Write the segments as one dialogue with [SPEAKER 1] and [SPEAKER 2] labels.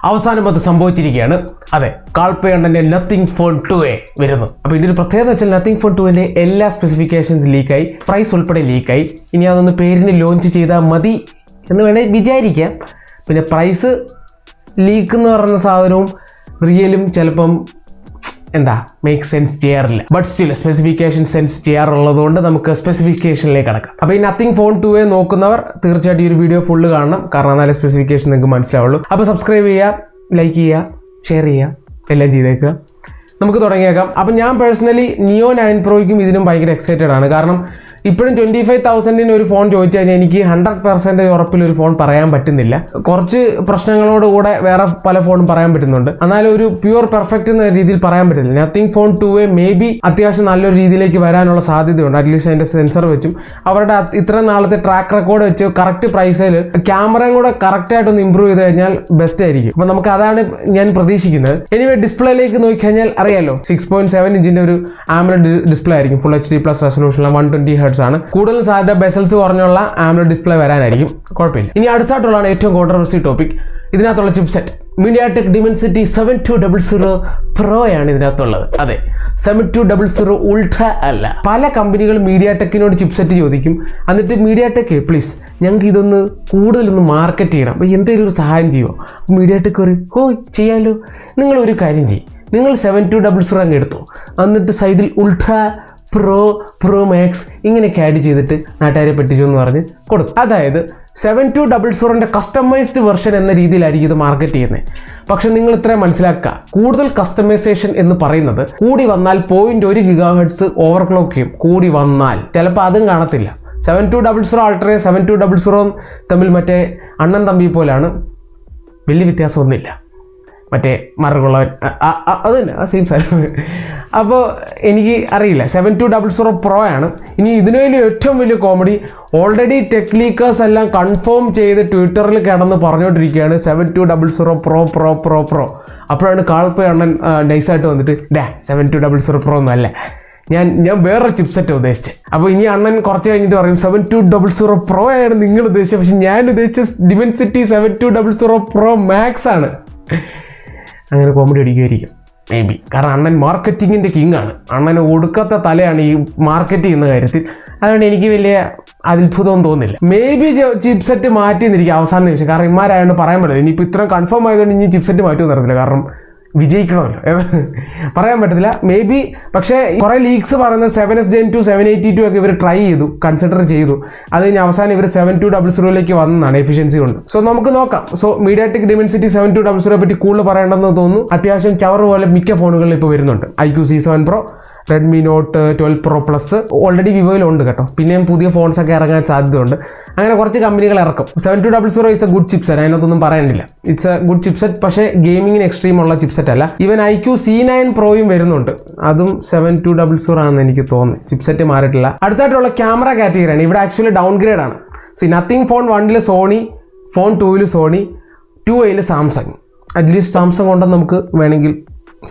[SPEAKER 1] അവസാനം അത് സംഭവിച്ചിരിക്കുകയാണ്. അതെ, കാൾപേ അണ്ണന്റെ നത്തിങ് ഫോൺ 2A വരുന്നു. അപ്പോൾ ഇതിന്റെ ഒരു പ്രത്യേകത വെച്ചാൽ നത്തിങ് ഫോൺ 2ന്റെ എല്ലാ സ്പെസിഫിക്കേഷൻസ് ലീക്കായി, പ്രൈസ് ഉൾപ്പെടെ ലീക്കായി. ഇനി അതൊന്ന് പേരിന് ലോഞ്ച് ചെയ്താൽ മതി എന്ന് വേണേൽ വിചാരിക്കാം. പിന്നെ പ്രൈസ് ലീക്ക് എന്ന് പറയുന്ന സാധനവും റിയലും ചിലപ്പം മേക്ക് സെൻസ് ചെയ്യാറില്ല. ബട്ട് സ്റ്റിൽ സ്പെസിഫിക്കേഷൻ സെൻസ് ചെയ്യാറുള്ളതുകൊണ്ട് നമുക്ക് സ്പെസിഫിക്കേഷനിലേക്ക് കടക്കാം. അപ്പോൾ ഈ നത്തിങ് ഫോൺ 2A നോക്കുന്നവർ തീർച്ചയായിട്ടും ഈ ഒരു വീഡിയോ ഫുള്ള് കാണണം, കാരണം എന്നാലേ സ്പെസിഫിക്കേഷൻ നിങ്ങൾക്ക് മനസ്സിലാവുള്ളൂ. അപ്പോൾ സബ്സ്ക്രൈബ് ചെയ്യുക, ലൈക്ക് ചെയ്യുക, ഷെയർ ചെയ്യുക, എല്ലാം ചെയ്തേക്കുക. നമുക്ക് തുടങ്ങിയേക്കാം. അപ്പം ഞാൻ പേഴ്സണലി നിയോ 9 പ്രോയ്ക്കും ഇതിനും ഭയങ്കര എക്സൈറ്റഡ് ആണ്. കാരണം ഇപ്പോഴും 25,000 ഒരു ഫോൺ ചോദിച്ചു കഴിഞ്ഞാൽ എനിക്ക് 100% ഉറപ്പിലൊരു ഫോൺ പറയാൻ പറ്റുന്നില്ല. കുറച്ച് പ്രശ്നങ്ങളോടുകൂടെ വേറെ പല ഫോണും പറയാൻ പറ്റുന്നുണ്ട്, എന്നാലും ഒരു പ്യുവർ പെർഫെക്റ്റ് എന്ന രീതിയിൽ പറയാൻ പറ്റുന്നില്ല. Nothing phone 2A may be അത്യാവശ്യം നല്ലൊരു രീതിയിലേക്ക് വരാനുള്ള സാധ്യതയുണ്ട്. അറ്റ്ലീസ്റ്റ് അതിന്റെ സെൻസർ വെച്ചും അവരുടെ ഇത്ര നാളത്തെ ട്രാക്ക് റെക്കോർഡ് വെച്ച് കറക്റ്റ് പ്രൈസിൽ ക്യാമറയും കൂടെ കറക്റ്റായിട്ടൊന്ന് ഇമ്പ്രൂവ് ചെയ്ത് കഴിഞ്ഞാൽ ബെസ്റ്റ് ആയിരിക്കും. അപ്പൊ നമുക്ക് അതാണ് ഞാൻ പ്രതീക്ഷിക്കുന്നത്. എനിവേ ഡിസ്പ്ലേയിലേക്ക് നോക്കിക്കഴിഞ്ഞാൽ അറിയാലോ, 6.7 ഇഞ്ചിന്റെ ഒരു ആംബുലൻസ് ഡിസ്പ്ലേ ആയിരിക്കും. ഫുൾ HD+ റെസൊല്യൂഷനിലെ 120 Hz ആണ്. കൂടുതൽ സാധ്യത ബെസൽസ് കുറഞ്ഞുള്ള ആംബുലൻസ് ഡിസ്പ്ലേ വരാനായിരിക്കും. കുഴപ്പമില്ല. ഇനി അടുത്തായിട്ടുള്ളതാണ് ഏറ്റവും കോൺട്രവേഴ്സി ടോപ്പിക്. ഇതിനകത്തുള്ള ചിപ്സെറ്റ് മീഡിയാടെക് ഡിമെൻസിറ്റി 7200 Pro ആണ് ഇതിനകത്തുള്ളത്. അതെ, 7200 Ultra അല്ല. പല കമ്പനികളും മീഡിയാടെക്കിനോട് ചിപ്സെറ്റ് ചോദിക്കും, എന്നിട്ട് മീഡിയാടെക് പ്ലീസ് ഞങ്ങൾക്ക് ഇതൊന്ന് കൂടുതലൊന്ന് മാർക്കറ്റ് ചെയ്യണം, അപ്പോൾ എന്തെങ്കിലും ഒരു സഹായം ചെയ്യുമോ? മീഡിയാടെക് പറയും, ചെയ്യാലോ, നിങ്ങളൊരു കാര്യം ചെയ്യും, നിങ്ങൾ 7200 അങ്ങ് എടുത്തു, എന്നിട്ട് സൈഡിൽ Ultra Pro Max ഇങ്ങനെയൊക്കെ ആഡ് ചെയ്തിട്ട് നാട്ടുകാരെ പറ്റിച്ചു എന്ന് പറഞ്ഞ് കൊടുക്കും. അതായത് 7200ന്റെ കസ്റ്റമൈസ്ഡ് വെർഷൻ എന്ന രീതിയിലായിരിക്കും ഇത് മാർക്കറ്റ് ചെയ്യുന്നത്. പക്ഷെ നിങ്ങൾ ഇത്രയും മനസ്സിലാക്കുക, കൂടുതൽ കസ്റ്റമൈസേഷൻ എന്ന് പറയുന്നത് കൂടി വന്നാൽ 0.1 GHz ഓവർക്ലോക്ക് ചെയ്യും. കൂടി വന്നാൽ ചിലപ്പോൾ അതും കാണത്തില്ല. 7200 അൾട്രയും 7200 തമ്മിൽ മറ്റേ അണ്ണൻ തമ്പി പോലാണ്, വലിയ വ്യത്യാസമൊന്നുമില്ല. മറ്റേ മറുകുള്ളവൻ അത് തന്നെ, ആ സെയിം സ്ഥലം. അപ്പോൾ എനിക്ക് അറിയില്ല, 7200 Pro ആണ്. ഇനി ഇതിനു ഏറ്റവും വലിയ കോമഡി, ഓൾറെഡി ടെക് ലീക്കേഴ്സ് എല്ലാം കൺഫേം ചെയ്ത് ട്വിറ്ററിൽ കിടന്ന് പറഞ്ഞുകൊണ്ടിരിക്കുകയാണ് 7200 Pro. അപ്പോഴാണ് കാൾപേ അണ്ണൻ നൈസായിട്ട് വന്നിട്ട് 7200 Pro ഒന്നും അല്ല, ഞാൻ വേറൊരു ചിപ്സെറ്റ് ഉദ്ദേശിച്ചത്. അപ്പോൾ ഇനി അണ്ണൻ കുറച്ച് കഴിഞ്ഞിട്ട് പറയും 7200 Pro ആണ് നിങ്ങൾ ഉദ്ദേശിച്ചത്, പക്ഷെ ഞാൻ ഉദ്ദേശിച്ച ഡിമെൻസിറ്റി 7200 Pro Max ആണ്. അങ്ങനെ കോമഡി അടിക്കുമായിരിക്കും മേ ബി, കാരണം അണ്ണൻ മാർക്കറ്റിങ്ങിൻ്റെ കിങ് ആണ്. അണ്ണന് ഒടുക്കത്തെ തലയാണ് ഈ മാർക്കറ്റ് ചെയ്യുന്ന കാര്യത്തിൽ. അതുകൊണ്ട് എനിക്ക് വലിയ അത്ഭുതമൊന്നും തോന്നുന്നില്ല. മേ ബി ചിപ്സെറ്റ് മാറ്റി എന്നിരിക്കും അവസാന നിമിഷം, കാരണം ഇമാരായതുകൊണ്ട് പറയാൻ പറ്റില്ല. ഇനിയിപ്പോൾ ഇത്രയും കൺഫേം ആയതുകൊണ്ട് ഇനി ചിപ്സെറ്റ് മാറ്റി തരത്തില്ല, കാരണം വിജയിക്കണമല്ലോ, പറയാൻ പറ്റത്തില്ല. മേ ബി, പക്ഷേ കുറേ ലീക്സ് പറയുന്നത് 7S Gen 2 782 ഒക്കെ ഇവർ ട്രൈ ചെയ്തു, കൺസിഡർ ചെയ്തു. അത് കഴിഞ്ഞ് അവസാനം ഇവർ 7200 വന്നതാണ് എഫിഷ്യൻസി കൊണ്ട്. സോ നമുക്ക് നോക്കാം. സോ മീഡിയാടെക് ഡിമെൻസിറ്റി 7200 പറ്റി കൂടുതൽ പറയേണ്ടെന്ന് തോന്നുന്നു. അത്യാവശ്യം ചവർ പോലെ മിക്ക ഫോണുകളിൽ ഇപ്പോൾ വരുന്നുണ്ട്. iQOO C7 Pro, Redmi Note 12 Pro Plus already വിവോയിലുണ്ട് കേട്ടോ. പിന്നെയും പുതിയ ഫോൺസ് ഒക്കെ ഇറങ്ങാൻ സാധ്യതയുണ്ട്. അങ്ങനെ കുറച്ച് കമ്പനികൾ ഇറക്കും. 7200 ഇസ് എ ഗുഡ് ചിപ്സെറ്റ്, അതിനകത്തൊന്നും പറയാനില്ല. ഇറ്റ്സ് എ ഗുഡ് ചിപ്സെറ്റ്, പക്ഷേ ഗെയിമിങ്ങിന് എക്സ്ട്രീം ഉള്ള ചിപ്സെറ്റ് അല്ല. ഈവൻ iQOO C9 Proയും വരുന്നുണ്ട്, അതും 7200 ആണെന്ന് എനിക്ക് തോന്നുന്നു. ചിപ്സെറ്റ് മാറിയിട്ടില്ല. അടുത്തായിട്ടുള്ള ക്യാമറ കാറ്റഗറിയാണ്. ഇവിടെ ആക്ച്വലി ഡൗൺ ഗ്രേഡ് ആണ്. Nothing phone 1 Sony, phone 2 Sony, 2A Samsung. At least Samsung ഉണ്ടെന്ന് നമുക്ക് വേണമെങ്കിൽ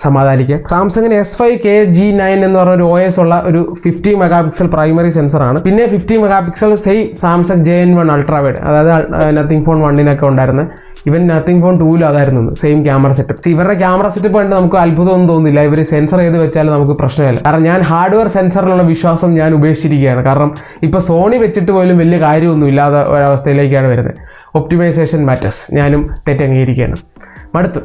[SPEAKER 1] സമാധാനിക്കാം. സാംസങ്ങിന് S5K-G9 എന്ന് പറഞ്ഞ ഒരു OS ഉള്ള ഒരു 50 MP പ്രൈമറി സെൻസറാണ്. പിന്നെ 50 MP same Samsung JN1 ultra wide, അതായത് നത്തിങ് ഫോൺ 1 ഉണ്ടായിരുന്നത്. ഇവൻ നത്തിങ് ഫോൺ 2 അതായിരുന്നു സെയിം ക്യാമറ സെറ്റപ്പ്. ഇവരുടെ ക്യാമറ സെറ്റപ്പ് കണ്ട് നമുക്ക് അത്ഭുതമൊന്നും തോന്നുന്നില്ല. ഇവർ സെൻസർ ചെയ്ത് വെച്ചാലും നമുക്ക് പ്രശ്നമില്ല, കാരണം ഞാൻ ഹാർഡ്വെയർ സെൻസറിലുള്ള വിശ്വാസം ഞാൻ ഉപേക്ഷിച്ചിരിക്കുകയാണ്. കാരണം ഇപ്പോൾ സോണി വെച്ചിട്ട് പോലും വലിയ കാര്യമൊന്നും ഇല്ലാത്ത ഒരവസ്ഥയിലേക്കാണ് വരുന്നത്. ഒപ്റ്റിമൈസേഷൻ മാറ്റേഴ്സ്, ഞാനും തെറ്റംഗീകരിക്കുകയാണ്. മടുത്ത്.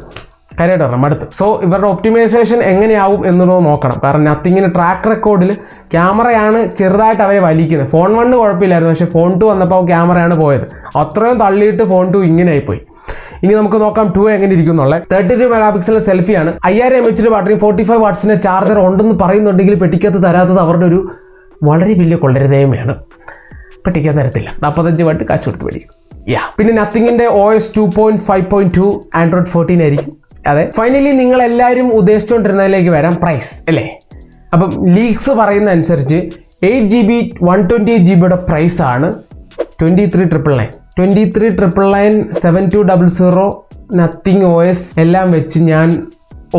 [SPEAKER 1] സോ ഇവരുടെ ഒപ്റ്റിമൈസേഷൻ എങ്ങനെയാവും എന്നുള്ളത് നോക്കണം. കാരണം നത്തിങ്ങിന് ട്രാക്ക് റെക്കോർഡിൽ ക്യാമറയാണ് ചെറുതായിട്ട് അവരെ വലിക്കുന്നത്. ഫോൺ 1 കുഴപ്പമില്ലായിരുന്നു, പക്ഷേ ഫോൺ 2 വന്നപ്പോൾ ക്യാമറയാണ് പോയത്. അത്രയും തള്ളിയിട്ട് ഫോൺ 2 ഇങ്ങനെ ആയിപ്പോയി. ഇനി നമുക്ക് നോക്കാം 2 എങ്ങനെ ഇരിക്കും എന്നുള്ളത്. 32 MP സെൽഫിയാണ്, 5000 mAh ബാറ്ററി, 45 വാട്ട്സിന്റെ ചാർജർ ഉണ്ടെന്ന് പറയുന്നുണ്ടെങ്കിൽ പെട്ടിക്കകത്ത് തരാത്തത് അവരുടെ ഒരു വളരെ വലിയ കൊള്ളരുതേമയാണ്. പെട്ടിക്കാൻ തരത്തില്ല, 45 വാട്ട് കാശ് കൊടുത്ത് മേടിക്കും. പിന്നെ നത്തിങ്ങിന്റെ OS 2.5.2 Android 14 ആയിരിക്കും. അതെ, ഫൈനലി നിങ്ങൾ എല്ലാവരും ഉദ്ദേശിച്ചുകൊണ്ടിരുന്നതിലേക്ക് വരാം, പ്രൈസ് അല്ലേ. അപ്പം ലീക്സ് പറയുന്ന അനുസരിച്ച് 8GB 128GB പ്രൈസ് ആണ് 23,999. 23,999 7200 നത്തിങ് OS എല്ലാം വെച്ച് ഞാൻ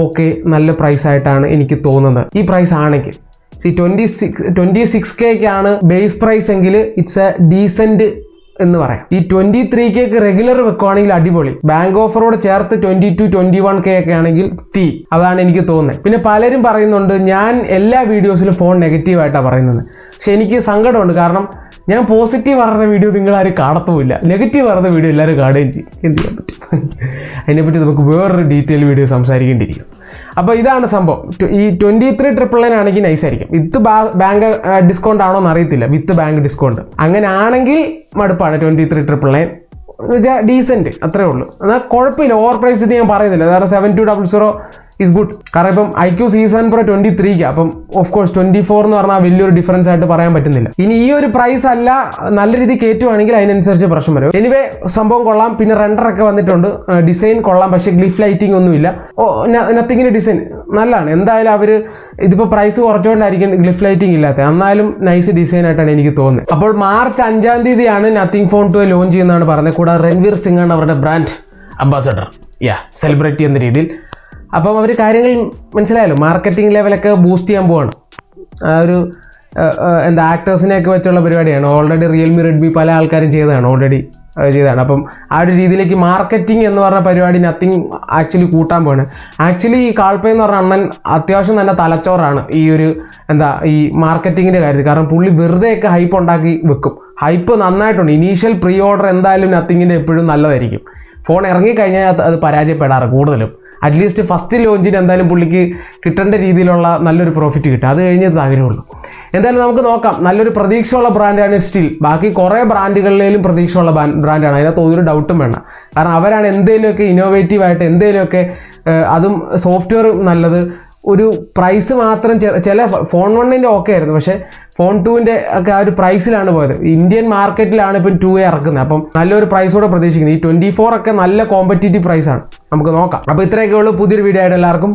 [SPEAKER 1] ഓക്കെ, നല്ല പ്രൈസ് ആയിട്ടാണ് എനിക്ക് തോന്നുന്നത്. ഈ പ്രൈസ് ആണെങ്കിൽ 26K ബേസ് പ്രൈസ് എങ്കിൽ ഇറ്റ്സ് എ ഡീസെന്റ് എന്ന് പറയാം. ഈ 23K റെഗുലർ വെക്കുവാണെങ്കിൽ അടിപൊളി. ബാങ്ക് ഓഫറോട് ചേർത്ത് 22, 21K ഒക്കെ ആണെങ്കിൽ തീ. അതാണ് എനിക്ക് തോന്നുന്നത്. പിന്നെ പലരും പറയുന്നുണ്ട് ഞാൻ എല്ലാ വീഡിയോസിലും ഫോൺ നെഗറ്റീവായിട്ടാണ് പറയുന്നത്. പക്ഷെ എനിക്ക് സങ്കടമുണ്ട്. കാരണം ഞാൻ പോസിറ്റീവ് പറയുന്ന വീഡിയോ നിങ്ങളാരും കാണത്തുമില്ല, നെഗറ്റീവ് പറയുന്ന വീഡിയോ എല്ലാവരും കാണുകയും ചെയ്യും. എന്ത് ചെയ്യാൻ പറ്റും? അതിനെപ്പറ്റി നമുക്ക് വേറൊരു ഡീറ്റെയിൽ വീഡിയോ സംസാരിക്കേണ്ടിയിരിക്കും. അപ്പോൾ ഇതാണ് സംഭവം. ഈ 23,999 ആണെങ്കിൽ നൈസായിരിക്കും. വിത്ത് ബാങ്ക് ഡിസ്കൗണ്ട് ആണോ എന്ന് അറിയത്തില്ല. വിത്ത് ബാങ്ക് ഡിസ്കൗണ്ട് അങ്ങനെ ആണെങ്കിൽ മടുപ്പാണ് 23,999. ഡീസൻറ്റ് അത്രേ ഉള്ളൂ. എന്നാൽ കുഴപ്പമില്ല, ഓവർ പ്രൈസ് ഞാൻ പറയുന്നില്ല. കാരണം 7200 ഈസ് ഗുഡ്. കാരണം ഇപ്പം IQ C7 Pro 23K, അപ്പം ഓഫ് കോഴ്സ് 24 എന്ന് പറഞ്ഞാൽ വലിയൊരു ഡിഫറൻസ് ആയിട്ട് പറയാൻ പറ്റുന്നില്ല. ഇനി ഈ ഒരു പ്രൈസ് അല്ല നല്ല രീതിയിൽ കയറ്റുവാണെങ്കിൽ അതിനനുസരിച്ച് പ്രശ്നം വരും. എനിവേ സംഭവം കൊള്ളാം. പിന്നെ റെൻഡറൊക്കെ വന്നിട്ടുണ്ട്, ഡിസൈൻ കൊള്ളാം. പക്ഷേ ഗ്ലിഫ് ലൈറ്റിംഗ് ഒന്നുമില്ല. നത്തിങ്ങിൻ്റെ ഡിസൈൻ നല്ലതാണ്. എന്തായാലും അവർ ഇതിപ്പോൾ പ്രൈസ് കുറച്ചുകൊണ്ടായിരിക്കും ഗ്ലിഫ് ലൈറ്റിംഗ് ഇല്ലാത്തത്. എന്നാലും നൈസ് ഡിസൈൻ ആയിട്ടാണ് എനിക്ക് തോന്നുന്നത്. അപ്പോൾ മാർച്ച് 5-ാം തീയതിയാണ് നത്തിങ് ഫോൺ 2 ലോഞ്ച് ചെയ്യുന്നതാണ് പറഞ്ഞത്. കൂടാതെ രൺവീർ സിംഗ് ആണ് അവരുടെ ബ്രാൻഡ് അംബാസഡർ, സെലിബ്രിറ്റി എന്ന രീതിയിൽ. അപ്പം അവർ കാര്യങ്ങൾ മനസ്സിലായല്ലോ, മാർക്കറ്റിംഗ് ലെവലൊക്കെ ബൂസ്റ്റ് ചെയ്യാൻ പോവാണ്. ആ ഒരു ആക്ടേഴ്സിനെയൊക്കെ വെച്ചുള്ള പരിപാടിയാണ്. ഓൾറെഡി റിയൽമി, റെഡ്മി പല ആൾക്കാരും ചെയ്തതാണ്, അപ്പം ആ ഒരു രീതിയിലേക്ക് മാർക്കറ്റിംഗ് എന്ന് പറഞ്ഞ പരിപാടി നത്തിങ് ആക്ച്വലി കൂട്ടാൻ പോവാണ്. ആക്ച്വലി ഈ കാൾപ്പേ എന്ന് പറഞ്ഞ അണ്ണൻ അത്യാവശ്യം തന്നെ തലച്ചോറാണ് ഈ മാർക്കറ്റിങ്ങിൻ്റെ കാര്യത്തിൽ. കാരണം പുള്ളി വെറുതെയൊക്കെ ഹൈപ്പ് ഉണ്ടാക്കി വെക്കും. ഹൈപ്പ് നന്നായിട്ടുണ്ട്. ഇനീഷ്യൽ പ്രീ ഓർഡർ എന്തായാലും നത്തിങ്ങിൻ്റെ എപ്പോഴും നല്ലതായിരിക്കും. ഫോൺ ഇറങ്ങിക്കഴിഞ്ഞാൽ അത് പരാജയപ്പെടാറ് കൂടുതലും. അറ്റ്ലീസ്റ്റ് ഫസ്റ്റ് ലോഞ്ചിന് എന്തായാലും പുള്ളിക്ക് കിട്ടേണ്ട രീതിയിലുള്ള നല്ലൊരു പ്രോഫിറ്റ് കിട്ടും. അത് കഴിഞ്ഞത് ആഗ്രഹമുള്ളൂ. എന്തായാലും നമുക്ക് നോക്കാം. നല്ലൊരു പ്രതീക്ഷയുള്ള ബ്രാൻഡാണ് സ്റ്റിൽ. ബാക്കി കുറേ ബ്രാൻഡുകളിലും പ്രതീക്ഷയുള്ള ബ്രാൻഡാണ്. അതിനകത്ത് ഒരു ഡൗട്ടും വേണ്ട. കാരണം അവരാണ് എന്തെങ്കിലുമൊക്കെ ഇന്നോവേറ്റീവായിട്ട് എന്തെങ്കിലുമൊക്കെ, അതും സോഫ്റ്റ്വെയർ നല്ലത്, ഒരു പ്രൈസ് മാത്രം ചില ഫോൺ 1ൻ്റെ ഓക്കെ ആയിരുന്നു. പക്ഷേ ഫോൺ 2ൻ്റെ ഒക്കെ ആ ഒരു പ്രൈസിലാണ് പോയത്. ഇന്ത്യൻ മാർക്കറ്റിലാണ് ഇപ്പം 2A ഇറക്കുന്നത്. അപ്പം നല്ലൊരു പ്രൈസോടെ പ്രതീക്ഷിക്കുന്നത്. ഈ 24 ഒക്കെ നല്ല കോമ്പറ്റീറ്റീവ് പ്രൈസാണ്. നമുക്ക് നോക്കാം. അപ്പോൾ ഇത്രയൊക്കെ ഉള്ളൂ. പുതിയൊരു വീഡിയോ ആയിട്ട് എല്ലാവർക്കും